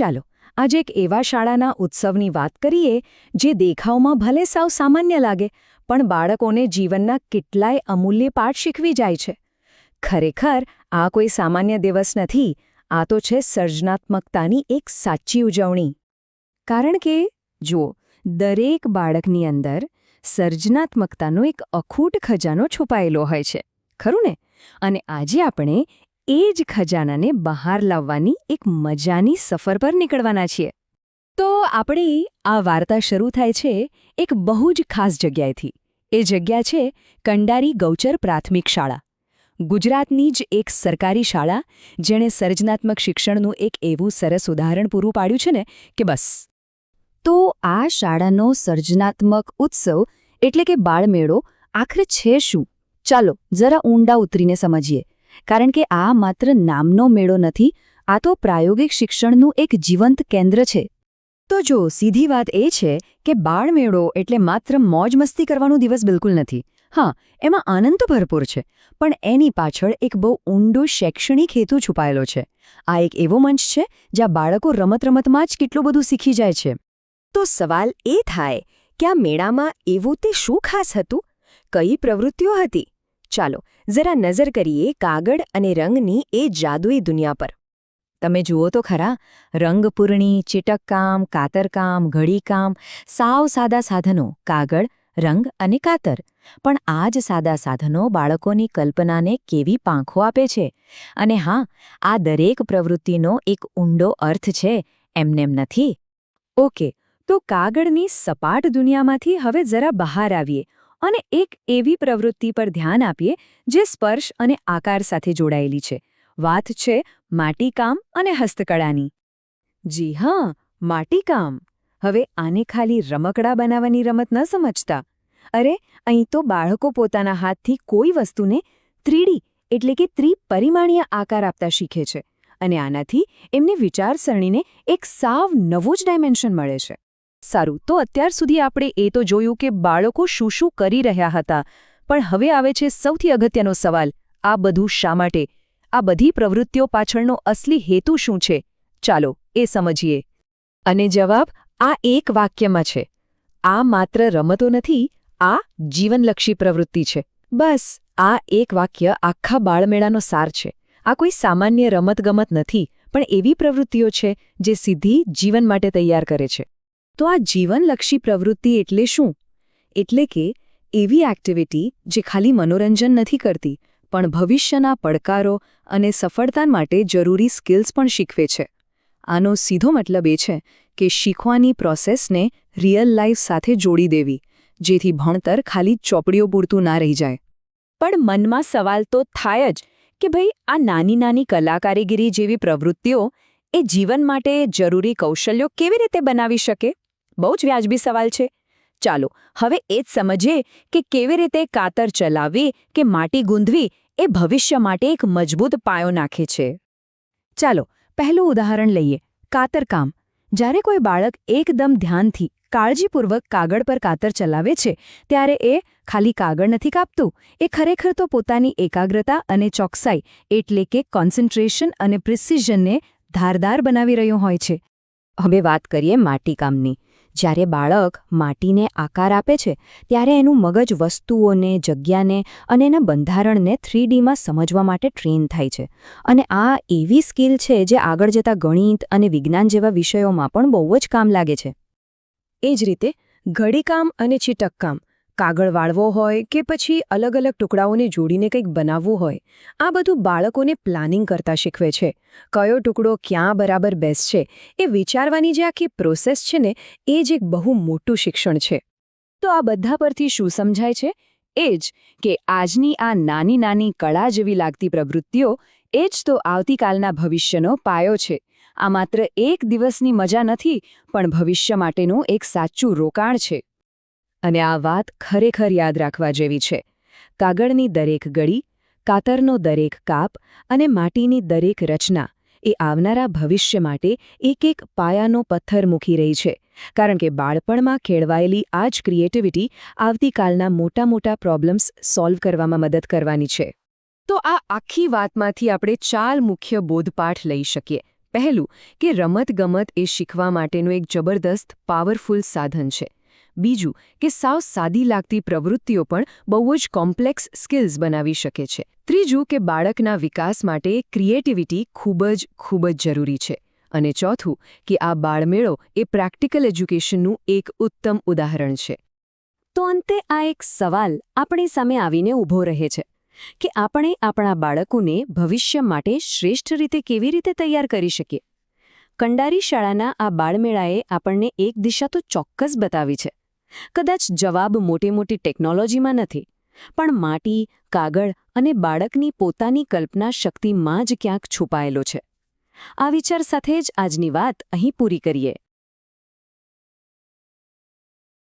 ચાલો આજે એક એવા શાળાના ઉત્સવની વાત કરીએ જે દેખાવમાં ભલે સાવ સામાન્ય લાગે પણ બાળકોને જીવનના કેટલાય અમૂલ્ય પાઠ શીખવી જાય છે. ખરેખર આ કોઈ સામાન્ય દિવસ નથી, આ તો છે સર્જનાત્મકતાની એક સાચી ઉજવણી. કારણ કે જુઓ, દરેક બાળકની અંદર સર્જનાત્મકતાનો એક અખૂટ ખજાનો છુપાયેલો હોય છે, ખરું ને? અને આજે આપણે એ જ ખજાનાને બહાર લાવવાની એક મજાની સફર પર નીકળવાના છીએ. તો આપણી આ વાર્તા શરૂ થાય છે એક બહુ જ ખાસ જગ્યાએથી. એ જગ્યા છે કંડારી ગૌચર પ્રાથમિક શાળા. ગુજરાતની જ એક સરકારી શાળા જેણે સર્જનાત્મક શિક્ષણનું એક એવું સરસ ઉદાહરણ પૂરું પાડ્યું છે ને કે બસ. તો આ શાળાનો સર્જનાત્મક ઉત્સવ એટલે કે બાળમેળો આખરે છે શું? ચાલો જરા ઊંડા ઉતરીને સમજીએ. કારણ કે આ માત્ર નામનો મેળો નથી, આ તો પ્રાયોગિક શિક્ષણનું એક જીવંત કેન્દ્ર છે. તો જો સીધી વાત એ છે કે બાળમેળો એટલે માત્ર મોજ મસ્તી કરવાનો દિવસ બિલકુલ નથી. હા, એમાં આનંદ તો ભરપૂર છે, પણ એની પાછળ એક બહુ ઊંડો શૈક્ષણિક હેતુ છુપાયેલો છે. આ એક એવો મંચ છે જ્યાં બાળકો રમતમાં જ કેટલું બધું શીખી જાય છે. તો સવાલ એ થાય કે આ મેળામાં એવું તે શું ખાસ હતું? કઈ પ્રવૃત્તિઓ હતી? ચાલો જરા નજર કરીએ કાગળ અને રંગની એ જાદુઈ દુનિયા પર. તમે જુઓ તો ખરા, રંગપૂરણી, ચીટકકામ, કાતરકામ, ઘડીકામ, સાવ સાદા સાધનો, કાગળ, રંગ અને કાતર. પણ આ જ સાદા સાધનો બાળકોની કલ્પનાને કેવી પાંખો આપે છે. અને હા, આ દરેક પ્રવૃત્તિનો એક ઊંડો અર્થ છે, એમનેમ નથી. ઓકે, તો કાગળની સપાટ દુનિયામાંથી હવે જરા બહાર આવીએ અને એક એવી પ્રવૃત્તિ પર ધ્યાન આપીએ જે સ્પર્શ અને આકાર સાથે જોડાયેલી છે. વાત છે માટીકામ અને હસ્તકળાની. જી હા, માટીકામ. હવે આને ખાલી રમકડા બનાવવાની રમત ન સમજતા. અરે, અહીં તો બાળકો પોતાના હાથથી કોઈ વસ્તુને 3D એટલે કે ત્રિપરિમાણીય આકાર આપતા શીખે છે. અને આનાથી એમની વિચારસરણીને એક સાવ નવું જ ડાયમેન્શન મળે છે. સારું, તો અત્યાર સુધી આપણે એ તો જોયું કે બાળકો શું શું કરી રહ્યા હતા, પણ હવે આવે છે સૌથી અગત્યનો સવાલ: આ બધું શા માટે? આ બધી પ્રવૃત્તિઓ પાછળનો અસલી હેતુ શું છે? ચાલો એ સમજીએ. અને જવાબ આ એક વાક્યમાં છે: આ માત્ર રમતો નથી, આ જીવનલક્ષી પ્રવૃત્તિ છે. બસ આ એક વાક્ય આખા બાળમેળાનો સાર છે. આ કોઈ સામાન્ય રમતગમત નથી, પણ એવી પ્રવૃત્તિઓ છે જે સીધી જીવન માટે તૈયાર કરે છે. તો આ જીવનલક્ષી પ્રવૃત્તિ એટલે શું? એટલે કે એવી એક્ટિવિટી જે ખાલી મનોરંજન નથી કરતી, પણ ભવિષ્યના પડકારો અને સફળતા માટે જરૂરી સ્કિલ્સ પણ શીખવે છે. આનો સીધો મતલબ એ છે કે શીખવાની પ્રોસેસને રિયલ લાઈફ સાથે જોડી દેવી, જેથી ભણતર ખાલી ચોપડીઓ પૂરતું ના રહી જાય. પણ મનમાં સવાલ તો થાય જ કે ભાઈ, આ નાની નાની કલાકારીગરી જેવી પ્રવૃત્તિઓ એ જીવન માટે જરૂરી કૌશલ્યો કેવી રીતે બનાવી શકે? બહુ જ વ્યાજબી સવાલ છે. ચાલો હવે એ જ સમજીએ કે કેવી રીતે કાતર ચલાવવી કે માટી ગૂંથવી એ ભવિષ્ય માટે એક મજબૂત પાયો નાખે છે. ચાલો પહેલું ઉદાહરણ લઈએ, કાતરકામ. જ્યારે કોઈ બાળક એકદમ ધ્યાનથી, કાળજીપૂર્વક કાગળ પર કાતર ચલાવે છે, ત્યારે એ ખાલી કાગળ નથી કાપતું, એ ખરેખર તો પોતાની એકાગ્રતા અને ચોકસાઈ એટલે કે કોન્સન્ટ્રેશન અને પ્રિસિઝનને ધારદાર બનાવી રહ્યો હોય છે. હવે વાત કરીએ માટીકામની. જ્યારે બાળક માટીને આકાર આપે છે, ત્યારે એનું મગજ વસ્તુઓને, જગ્યાને અને એના બંધારણને 3Dમાં સમજવા માટે ટ્રેન થાય છે. અને આ એવી સ્કિલ છે જે આગળ જતા ગણિત અને વિજ્ઞાન જેવા વિષયોમાં પણ બહુ જ કામ લાગે છે. એ જ રીતે ઘડીકામ અને ચીટકકામ, કાગળ વાળવો હોય કે પછી અલગ અલગ ટુકડાઓને જોડીને કંઈક બનાવવું હોય, આ બધું બાળકોને પ્લાનિંગ કરતા શીખવે છે. કયો ટુકડો ક્યાં બરાબર બેસશે એ વિચારવાની જે આખી પ્રોસેસ છે ને, એ જ એક બહુ મોટું શિક્ષણ છે. તો આ બધા પરથી શું સમજાય છે? એ જ કે આજની આ નાની નાની કળા જેવી લાગતી પ્રવૃત્તિઓ એ જ તો આવતીકાલના ભવિષ્યનો પાયો છે. આ માત્ર એક દિવસની મજા નથી, પણ ભવિષ્ય માટેનું એક સાચું રોકાણ છે. અને આ વાત ખરેખર યાદ રાખવા જેવી છે. કાગળની દરેક ગળી, કાતરનો દરેક કાપ અને માટીની દરેક રચના એ આવનારા ભવિષ્ય માટે એક એક પાયાનો પથ્થર મૂકી રહી છે. કારણ કે બાળપણમાં કેળવાયેલી આ જ ક્રિએટિવિટી આવતીકાલના મોટા મોટા પ્રોબ્લેમ્સ સોલ્વ કરવામાં મદદ કરવાની છે. તો આ આખી વાતમાંથી આપણે 4 મુખ્ય બોધપાઠ લઈ શકીએ. પહેલું કે રમતગમત એ શીખવા માટેનું એક જબરદસ્ત પાવરફુલ સાધન છે. બીજું કે સાવ સાદી લાગતી પ્રવૃત્તિઓ પણ બહુ જ કોમ્પ્લેક્સ સ્કિલ્સ બનાવી શકે છે. ત્રીજું કે બાળકના વિકાસ માટે ક્રિએટિવિટી ખૂબ જ જરૂરી છે. અને ચોથું કે આ બાળમેળો એ પ્રેક્ટિકલ એજ્યુકેશનનું એક ઉત્તમ ઉદાહરણ છે. તો અંતે આ એક સવાલ આપણી સામે આવીને ઊભો રહે છે કે આપણે આપણા બાળકોને ભવિષ્ય માટે શ્રેષ્ઠ રીતે કેવી રીતે તૈયાર કરી શકીએ. કંડારી શાળાના આ બાળમેળાએ આપણને એક દિશા તો ચોક્કસ બતાવી છે. કદાચ જવાબ મોટી ટેકનોલોજીમાં નથી, પણ માટી, કાગળ અને બાળકની પોતાની કલ્પના શક્તિમાં જ ક્યાંક છુપાયેલો છે. આ વિચાર સાથે જ આજની વાત અહીં પૂરી કરીએ.